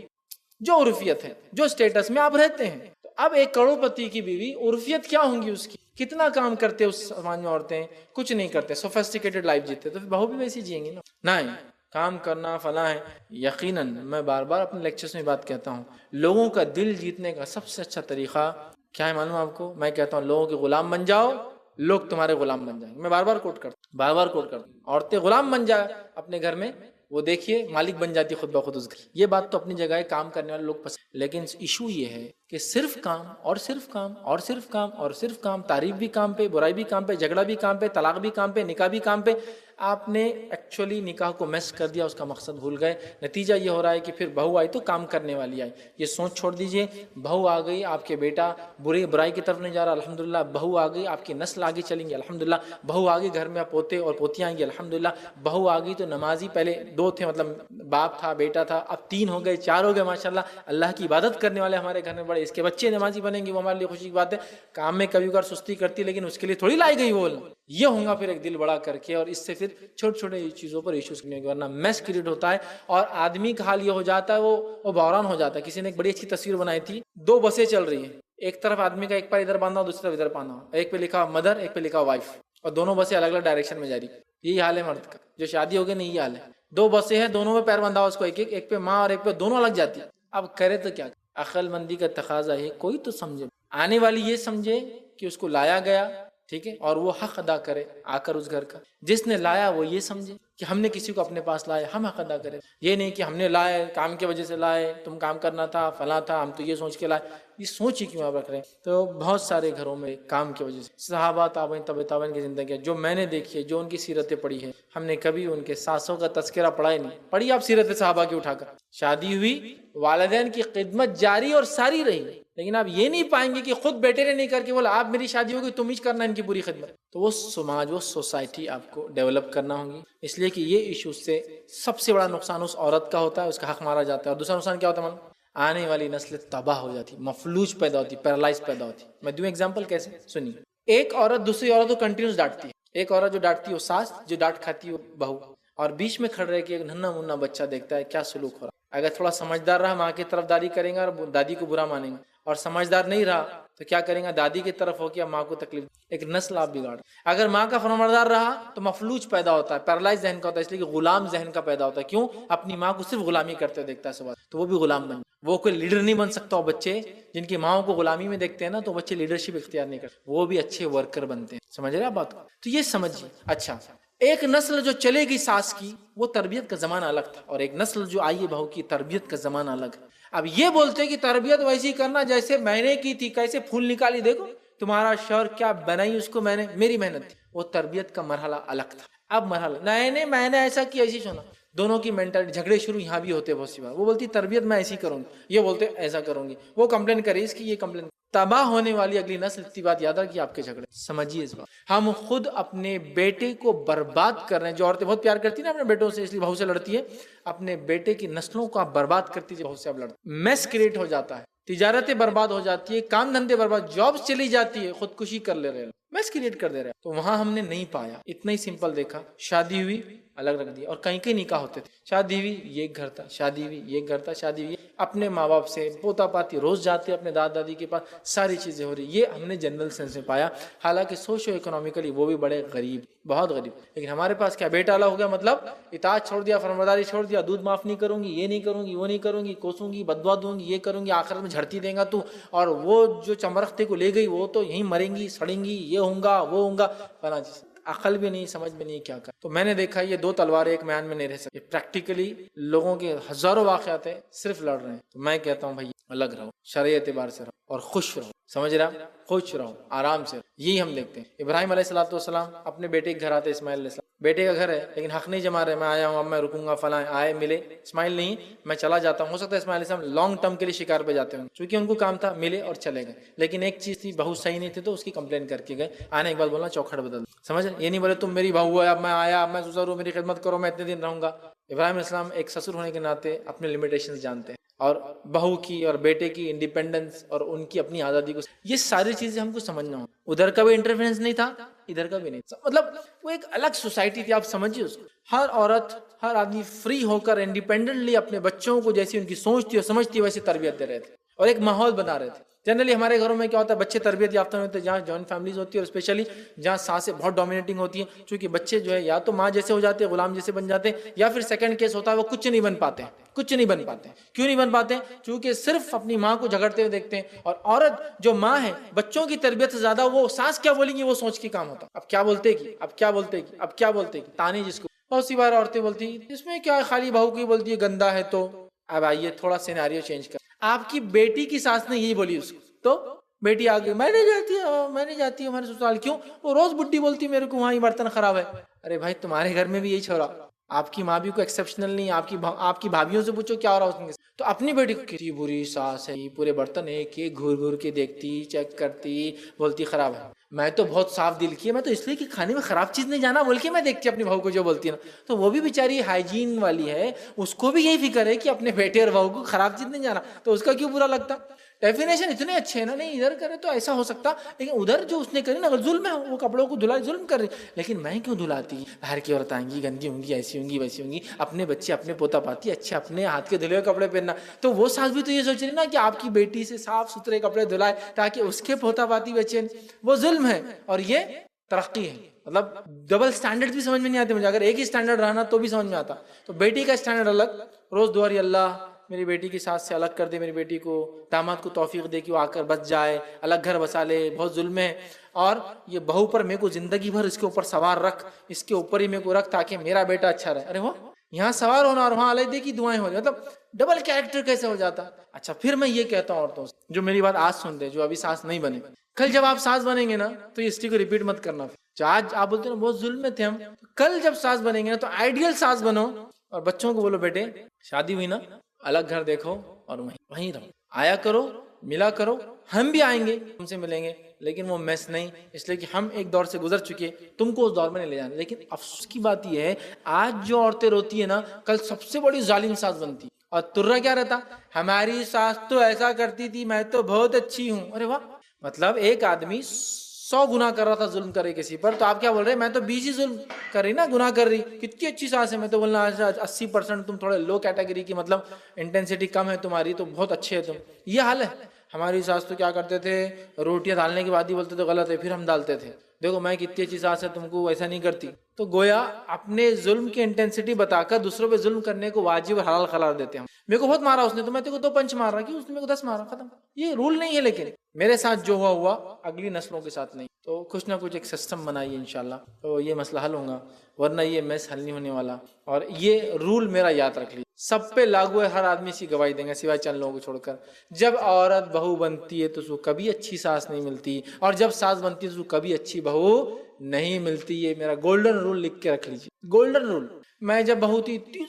جو عرفیت ہے، جو اسٹیٹس میں آپ رہتے ہیں. تو اب ایک کروڑپتی کی بیوی، عرفیت کیا ہوں گی اس کی؟ کتنا کام کرتے اس سماج میں عورتیں؟ کچھ نہیں کرتے، سوفسٹیکیٹڈ لائف جیتے. تو بہو بھی ویسی جئیں گی نا. نہیں، کام کرنا فلاں ہے. یقیناً میں بار بار اپنے لیکچرز میں بات کہتا ہوں، لوگوں کا دل جیتنے کا سب سے اچھا طریقہ کیا ہے معلوم آپ کو؟ میں کہتا ہوں لوگوں کے غلام بن جاؤ، لوگ تمہارے غلام بن جائیں گے. میں بار بار کوٹ کرتا ہوں، بار بار کوٹ کرتا ہوں. عورتیں غلام بن جائے اپنے گھر میں، وہ دیکھیے مالک بن جاتی خود بخود اس گھر. یہ بات تو اپنی جگہ ہے، کام کرنے والے لوگ پسند. لیکن ایشو یہ ہے کہ صرف کام اور صرف کام اور صرف کام اور صرف کام، تعریف بھی کام پہ، برائی بھی کام پہ، جھگڑا بھی کام پہ، طلاق بھی کام پہ، نکاح بھی کام پہ. آپ نے ایکچولی نکاح کو میس کر دیا، اس کا مقصد بھول گئے. نتیجہ یہ ہو رہا ہے کہ پھر بہو آئی تو کام کرنے والی آئی. یہ سوچ چھوڑ دیجئے. بہو آ گئی، آپ کے بیٹا برائی کی طرف نہیں جا رہا، الحمدللہ. بہو آ گئی، آپ کی نسل آگے چلیں گی، الحمدللہ. بہو آ گئی، گھر میں پوتے اور پوتیاں آئیں گی، الحمدللہ. بہو آ گئی تو نمازی، پہلے 2 تھے، مطلب باپ تھا بیٹا تھا، اب 3 ہو گئے، 4 ہو گئے، ماشاءاللہ. اللہ کی عبادت کرنے والے ہمارے گھر میں بڑے، اس کے بچے نمازی بنیں گے، وہ ہمارے لیے خوشی کی بات ہے. کام میں کبھی کبھار سستی کرتی، لیکن اس کے لیے تھوڑی لائی گئی وہ. یہ ہوں گا پھر ایک دل بڑا کر کے، اور اس سے پھر چھوٹے چھوٹے چیزوں پر ایشوز کرنے کے، ورنہ میس کریٹ ہوتا ہے. اور آدمی کا حال یہ ہو جاتا ہے، وہ بحران ہو جاتا ہے. کسی نے ایک بڑی اچھی تصویر بنائی تھی، 2 بسیں چل رہی ہیں، ایک طرف آدمی کا ایک پیر ادھر باندھا، دوسری طرف ادھر باندھا، ایک پہ لکھا مدر، ایک پہ لکھا وائف، اور دونوں بسیں الگ الگ ڈائریکشن میں جاری. یہی حال ہے مرد کا، جو شادی ہو گئی نہیں، یہ حال ہے. 2 بسیں ہیں، دونوں میں پیر باندھا ہوا اس کو، ایک پہ ماں اور ایک پہ دونوں الگ جاتی. اب کرے تو کیا؟ عقل مندی کا تقاضا ہے، کوئی تو سمجھے. آنے والی یہ سمجھے کہ اس کو لایا گیا، ٹھیک ہے، اور وہ حق ادا کرے آ کر اس گھر کا. جس نے لایا وہ یہ سمجھے کہ ہم نے کسی کو اپنے پاس لایا، ہم حق ادا کریں. یہ نہیں کہ ہم نے لائے کام کی وجہ سے لائے، تم کام کرنا تھا فلاں تھا، ہم تو یہ سوچ کے لائے. یہ سوچ ہی کیوں آپ رکھ رہے ہیں؟ تو بہت سارے گھروں میں کام کی وجہ سے صحابہ تابعین طبع تابعین کی زندگی جو میں نے دیکھی ہے، جو ان کی سیرتیں پڑھی ہے، ہم نے کبھی ان کے ساسوں کا تذکرہ پڑھا ہی نہیں. پڑھی آپ سیرت صحابہ کی اٹھا کر؟ شادی ہوئی، والدین کی خدمت جاری اور ساری رہی، لیکن آپ یہ نہیں پائیں گے کہ خود بیٹے نے نہیں کر کے بولا آپ میری شادی ہوگی تم ہی کرنا ان کی پوری خدمت. تو وہ سماج، وہ سوسائٹی آپ کو ڈیولپ کرنا ہوگی. اس لیے کہ یہ ایشوز سے سب سے بڑا نقصان اس عورت کا ہوتا ہے، اس کا حق مارا جاتا ہے. اور دوسرا نقصان کیا ہوتا ہے؟ آنے والی نسل تباہ ہو جاتی، مفلوج پیدا ہوتی، پیرالائز پیدا ہوتی. میں دوں ایگزامپل کیسے، سنیے. ایک عورت دوسری عورت کو کنٹینیوس ڈانٹتی ہے. ایک عورت جو ڈانٹتی ہے وہ ساس، جو ڈانٹ کھاتی ہے وہ بہو. اور بیچ میں کھڑ رہے کہ ایک ننھا منا بچہ دیکھتا ہے کیا سلوک ہو رہا. اگر تھوڑا سمجھدار رہا ماں کی طرف داری کریں گا اور دادی کو برا مانیں گا، اور سمجھدار نہیں رہا تو کیا کریں گا، دادی کی طرف ہو کے ماں کو تکلیف. ایک نسل آپ بگاڑ. اگر ماں کا فرمانبردار رہا تو مفلوج پیدا ہوتا ہے، پیرالائز ذہن کا ہوتا ہے، اس لیے کہ غلام ذہن کا پیدا ہوتا ہے. کیوں؟ اپنی ماں کو صرف غلامی کرتے دیکھتا ہے صبح، تو وہ بھی غلام بن. وہ کوئی لیڈر نہیں بن سکتا. وہ بچے جن کی ماں کو غلامی میں دیکھتے ہیں نا، تو بچے لیڈرشپ اختیار نہیں کرتے، وہ بھی اچھے ورکر بنتے ہیں. سمجھ رہے آپ بات کو؟ تو یہ سمجھیے. اچھا، ایک نسل جو چلے گی ساس کی، وہ تربیت کا زمانہ الگ تھا، اور ایک نسل جو آئی ہے بہو کی، تربیت کا زمانہ الگ ہے. اب یہ بولتے کہ تربیت ویسی کرنا جیسے میں نے کی تھی، کیسے پھول نکالی دیکھو تمہارا شوہر کیا بنائی اس کو، میں نے، میری محنت تھی. وہ تربیت کا مرحلہ الگ تھا. اب مرحلہ نہیں، میں نے ایسا کیا، ایسی سنا. دونوں کی مینٹالٹی، جھگڑے شروع یہاں بھی ہوتے بہت سی بار. وہ بولتی تربیت میں ایسی کروں گی، یہ بولتے ایسا کروں گی. وہ کمپلین کرے اس کی، یہ کمپلین. تباہ ہونے والی اگلی نسل. اتنی بات یاد رکھیے آپ کے جھگڑے. سمجھیے اس بات. ہم خود اپنے بیٹے کو برباد کر رہے ہیں. جو عورتیں بہت پیار کرتی ہیں نا اپنے بیٹوں سے، اس لیے بہو سے لڑتی ہے، اپنے بیٹے کی نسلوں کو آپ برباد کرتی ہے. بہو سے آپ لڑتے، میس کریٹ ہو جاتا ہے، تجارتیں برباد ہو جاتی ہے، کام دھندے برباد، جابس چلی جاتی ہے، خودکشی کر لے رہے ہیں، میس کریٹ کر دے رہے ہیں. تو وہاں ہم نے نہیں پایا. اتنا ہی سمپل دیکھا. شادی ہوئی، الگ رکھ دیا. اور کہیں کہیں نکاح ہوتے تھے. شادی ہوئی یہ گھر تھا، شادی ہوئی یہ گھر تھا، شادی ہوئی اپنے ماں باپ سے پوتا پاتی روز جاتے اپنے دادا دادی کے پاس، ساری چیزیں ہو رہی. یہ ہم نے جنرل سینس میں پایا. حالانکہ سوشو اکنامیکلی وہ بھی بڑے غریب، بہت غریب. لیکن ہمارے پاس کیا، بیٹا الگ ہو گیا، مطلب اطاعت چھوڑ دیا، فرمانبرداری چھوڑ دیا، دودھ معاف نہیں کروں گی، یہ نہیں کروں گی، وہ نہیں کروں گی، کوسوں گی، بددعا دوں گی، یہ کروں گی، آخرت میں جھڑتی دیں گا تو. اور وہ جو چمرختے کو لے گئی وہ تو یہیں مریں گی، سڑیں گی، یہ ہوں گا وہ ہوں گا فلاں چیز. عقل بھی نہیں، سمجھ بھی نہیں کیا کر. تو میں نے دیکھا یہ 2 تلواریں ایک میان میں نہیں رہ سکتی. پریکٹیکلی لوگوں کے ہزاروں واقعات ہیں، صرف لڑ رہے ہیں. تو میں کہتا ہوں بھائی الگ رہو، شرعی اعتبار سے رہو، اور خوش رہو. سمجھ رہا، خوش رہو، آرام سے. یہی ہم دیکھتے ہیں. ابراہیم علیہ السلام اپنے بیٹے کے گھر آتے، اسماعیل علیہ السلام، بیٹے کا گھر ہے لیکن حق نہیں جما رہے، میں آیا ہوں اب میں رکوں گا فلاں. آئے ملے، اسماعیل نہیں، میں چلا جاتا ہوں. ہو سکتا ہے اسماعیل علیہ السلام لانگ ٹرم کے لیے شکار پہ جاتے ہوں، چونکہ ان کو کام تھا، ملے اور چلے گئے. لیکن ایک چیز تھی، بہو صحیح نہیں تھی تو اس کی کمپلین کر کے گئے. آنے کے بعد بولنا چوکھٹ بدل. سمجھ، یہ نہیں بولے تم میری بہو ہے، اب میں آیا، اب میں سسر ہوں، میری خدمت کرو، میں اتنے دن رہوں گا. ابراہیم علیہ السلام ایک سسر ہونے کے ناطے اپنے لمیٹیشنز جانتے ہیں اور بہو کی اور بیٹے کی انڈیپینڈنس اور ان کی اپنی آزادی کو، یہ ساری چیزیں ہم کو سمجھنا ہو. ادھر کا بھی انٹرفیرنس نہیں تھا، ادھر کا بھی نہیں تھا. مطلب وہ ایک الگ سوسائٹی تھی، آپ سمجھیے اس کو. ہر عورت ہر آدمی فری ہو کر انڈیپینڈنٹلی اپنے بچوں کو جیسی ان کی سوچ تھی اور سمجھ تھی ویسی تربیت دے رہے تھے اور ایک ماحول بنا رہے تھے. جنرلی ہمارے گھروں میں کیا ہوتا ہے، بچے تربیت یافتہ ہوتے ہیں جہاں جوائنٹ فیملیز ہوتی ہے اور اسپیشلی جہاں ساسیں بہت ڈومینیٹنگ ہوتی ہیں، چونکہ بچے جو ہے یا تو ماں جیسے ہو جاتے ہیں، غلام جیسے بن جاتے ہیں، یا پھر سیکنڈ کیس ہوتا ہے وہ کچھ نہیں بن پاتے. کچھ نہیں بن پاتے. کیوں نہیں بن پاتے؟ چونکہ صرف اپنی ماں کو جھگڑتے ہوئے دیکھتے ہیں. اور عورت جو ماں ہے بچوں کی تربیت سے زیادہ وہ ساس کیا بولیں گی وہ سوچ کے کام ہوتا. اب کیا بولتے گی، اب کیا بولتے گی، اب کیا بولتے گی، تانے جس کو بہت سی بار عورتیں بولتی اس میں کیا ہے، خالی بہو کی بولتی ہے گندا ہے. تو اب آئیے تھوڑا سیناریو چینج کر، آپ کی بیٹی کی ساس نے یہی بولی اس کو، تو بیٹی آ گئی میں نہیں جاتی ہوں ہمارے سسرال. کیوں؟ وہ روز بڈی بولتی میرے کو وہاں ہی برتن خراب ہے. ارے بھائی تمہارے گھر میں بھی یہی چھوڑا، آپ کی ماں بھی کوئی ایکسیپشنل نہیں. آپ کی بھابھیوں سے پوچھو کیا ہو رہا ہے اس کے. تو اپنی بیٹی کو کتنی بری ساس ہے، پورے برتن ایک ایک گھور گھور کے دیکھتی، چیک کرتی، بولتی خراب ہے. میں تو بہت صاف دل کی ہے، میں تو اس لیے کہ کھانے میں خراب چیز نہیں جانا بول کے میں دیکھتی اپنی بہو کو جو بولتی ہے نا. تو وہ بھی بیچاری ہائیجین والی ہے، اس کو بھی یہی فکر ہے کہ اپنے بیٹے اور بہو کو خراب چیز نہیں جانا، تو اس کا کیوں برا لگتا. ڈیفینیشن اتنے اچھے ہیں نا، نہیں ادھر کرے تو ایسا ہو سکتا، لیکن ادھر جو اس نے کری نا ظلم ہے، وہ کپڑوں کو دھلا ظلم کر رہی. لیکن میں کیوں دھلاتی، باہر کی عورت آئیں گی گندی ہوں گی، ایسی ہوں گی ویسی ہوں گی، اپنے بچے اپنے پوتا پاتی اچھے اپنے ہاتھ کے دھلے ہوئے کپڑے پہننا. تو وہ ساس بھی تو یہ سوچ رہی نا کہ آپ کی بیٹی سے صاف ستھرے کپڑے دھلائے تاکہ اس کے پوتا پاتی بچے. وہ ظلم ہے اور یہ ترقی ہے. مطلب ڈبل سٹینڈرڈ بھی سمجھ میں نہیں آتے مجھے. اگر ایک ہی سٹینڈرڈ رہنا تو بھی سمجھ میں آتا. تو بیٹی کا سٹینڈرڈ الگ، روز دعا اللہ میری بیٹی کی ساس سے الگ کر دے، میری بیٹی کو داماد کو توفیق دے کہ وہ آ کر بس جائے، الگ گھر بسا لے. بہت ظلم ہے. اور یہ بہو پر میرے کو زندگی بھر اس کے اوپر سوار رکھ، اس کے اوپر ہی میرے کو رکھ تاکہ میرا بیٹا اچھا رہے. ارے وہ یہاں سوار ہونا اور وہاں علیحدے کی دعائیں ہو جائیں، مطلب ڈبل کیریکٹر کیسے ہو جاتا. اچھا پھر میں یہ کہتا ہوں عورتوں سے جو میری بات آج سن دے، جو ابھی ساس نہیں بنے، کل جب آپ ساس بنیں گے نا تو یہ ہسٹری کو ریپیٹ مت کرنا. آج آپ بولتے ہیں بہت ظلم میں تھے ہم، کل جب ساس بنیں گے نا تو آئیڈیل ساس بنو اور بچوں کو بولو بیٹے شادی ہوئی نا الگ گھر دیکھو اور وہیں رہو، آیا کرو ملا کرو، ہم بھی آئیں گے تم سے ملیں گے، لیکن وہ میس نہیں، اس لیے کہ ہم ایک دور سے گزر چکے، تم کو اس دور میں نہیں لے جانا. لیکن افسوس کی بات یہ ہے آج جو عورتیں روتی ہیں نا کل سب سے بڑی ظالم ساس بنتی. اور ترا کیا رہتا، ہماری ساس تو ایسا کرتی تھی، میں تو بہت اچھی ہوں. ارے واہ، مطلب ایک آدمی 100 گناہ کر رہا تھا ظلم کرے کسی پر، تو آپ کیا بول رہے ہیں میں تو 20 ہی ظلم کر رہی نا، گناہ کر رہی، کتنی اچھی ساس ہے. میں تو بولنا 80% تم تھوڑے لو کیٹیگری کی، مطلب انٹینسٹی کم ہے تمہاری تو بہت اچھے ہے تم. یہ حال ہے. ہماری ساس تو کیا کرتے تھے، روٹیاں ڈالنے کے بعد ہی بولتے تھے غلط ہے، پھر ہم ڈالتے تھے. دیکھو میں کتنی اچھی ساس ہے، تم کو ایسا نہیں کرتی. تو گویا اپنے ظلم کی انٹینسٹی بتا کر دوسروں پہ ظلم کرنے کو واجب اور حلال قرار دیتے ہیں. میرے کو بہت مارا اس نے تو میں تیرے کو 2 پنچ مار رہا، کہ اس نے میرے کو 10 مارا، ختم. یہ رول نہیں ہے، لیکن میرے ساتھ جو ہوا اگلی نسلوں کے ساتھ نہیں. تو کچھ نہ کچھ ایک سسٹم بنائیے انشاءاللہ تو یہ مسئلہ حل ہوگا، ورنہ یہ میس حل نہیں ہونے والا. اور یہ رول میرا یاد رکھ لیجیے، سب پہ لاگو ہے، ہر آدمی اسی گواہی دیں گے سوائے چند لوگوں کو چھوڑ کر. جب عورت بہو بنتی ہے تو اس کو کبھی اچھی ساس نہیں ملتی، اور جب ساس بنتی ہے تو اس کو کبھی اچھی بہو نہیں ملتی. یہ میرا گولڈن رول لکھ کے رکھ لیجیے، گولڈن رول. میں جب بہو تھی اتنی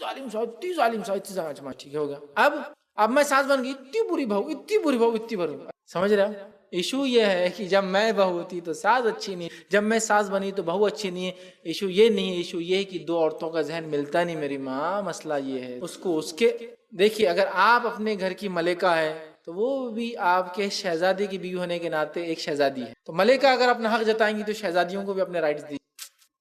ظالم ساس، ٹھیک ہو گیا. اب میں ساس بن گئی، اتنی بری بہو. سمجھ رہے ہو؟ ایشو یہ ہے کہ جب میں بہو تھی تو ساس اچھی نہیں، جب میں ساس بنی تو بہو اچھی نہیں ہے. ایشو یہ نہیں ہے، ایشو یہ ہے کہ 2 عورتوں کا ذہن ملتا نہیں میری ماں. مسئلہ یہ ہے اس کو اس کے دیکھیے، اگر آپ اپنے گھر کی ملکہ ہے تو وہ بھی آپ کے شہزادی کی بیوی ہونے کے ناطے ایک شہزادی ہے. تو ملکہ اگر اپنا حق جتائیں گی تو شہزادیوں کو بھی اپنے رائٹس دی.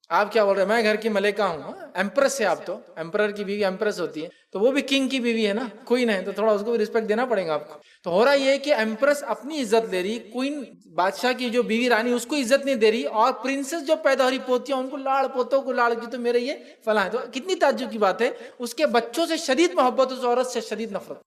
آپ کیا بول رہے ہیں میں گھر کی ملکہ ہوں، ایمپریس ہے آپ تو، ایمپرر کی بیوی ایمپریس ہوتی ہے، تو وہ بھی کنگ کی بیوی ہے نا، کوئین ہے، تو تھوڑا اس کو بھی رسپیکٹ دینا پڑے گا آپ کو. تو ہو رہا یہ ہے کہ ایمپریس اپنی عزت لے رہی، کوئین بادشاہ کی جو بیوی رانی اس کو عزت نہیں دے رہی، اور پرنسس جو پیدا ہو رہی پوتیاں ان کو لاڑ، پوتوں کو لاڑ کی، تو میرے یہ فلاں ہے. تو کتنی تعجب کی بات ہے، اس کے بچوں سے شدید محبت، اس عورت سے شدید نفرت.